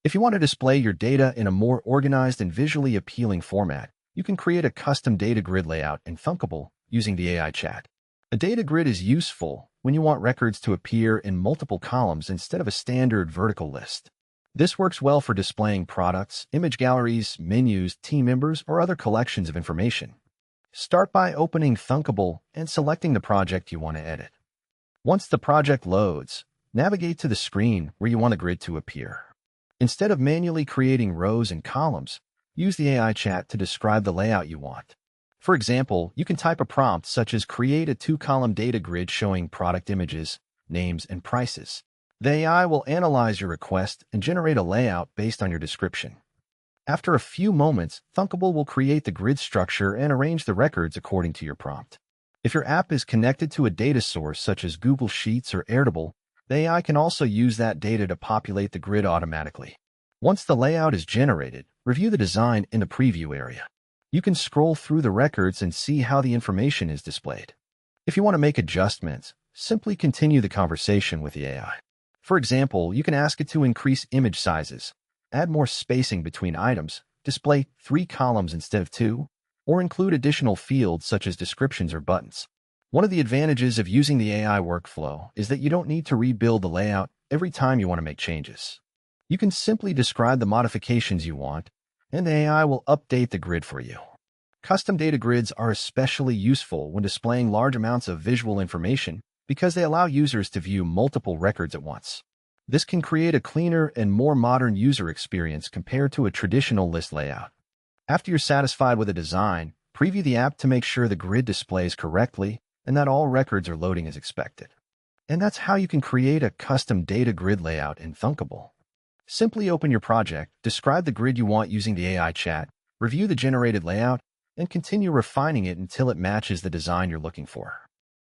If you want to display your data in a more organized and visually appealing format, you can create a custom data grid layout in Thunkable using the AI chat. A data grid is useful when you want records to appear in multiple columns instead of a standard vertical list. This works well for displaying products, image galleries, menus, team members, or other collections of information. Start by opening Thunkable and selecting the project you want to edit. Once the project loads, navigate to the screen where you want the grid to appear. Instead of manually creating rows and columns, use the AI chat to describe the layout you want. For example, you can type a prompt such as create a 2-column data grid showing product images, names, and prices. The AI will analyze your request and generate a layout based on your description. After a few moments, Thunkable will create the grid structure and arrange the records according to your prompt. If your app is connected to a data source such as Google Sheets or Airtable, the AI can also use that data to populate the grid automatically. Once the layout is generated, review the design in the preview area. You can scroll through the records and see how the information is displayed. If you want to make adjustments, simply continue the conversation with the AI. For example, you can ask it to increase image sizes, add more spacing between items, display 3 columns instead of 2, or include additional fields such as descriptions or buttons. One of the advantages of using the AI workflow is that you don't need to rebuild the layout every time you want to make changes. You can simply describe the modifications you want, and the AI will update the grid for you. Custom data grids are especially useful when displaying large amounts of visual information because they allow users to view multiple records at once. This can create a cleaner and more modern user experience compared to a traditional list layout. After you're satisfied with a design, preview the app to make sure the grid displays correctly and that all records are loading as expected. And that's how you can create a custom data grid layout in Thunkable. Simply open your project, describe the grid you want using the AI chat, review the generated layout, and continue refining it until it matches the design you're looking for.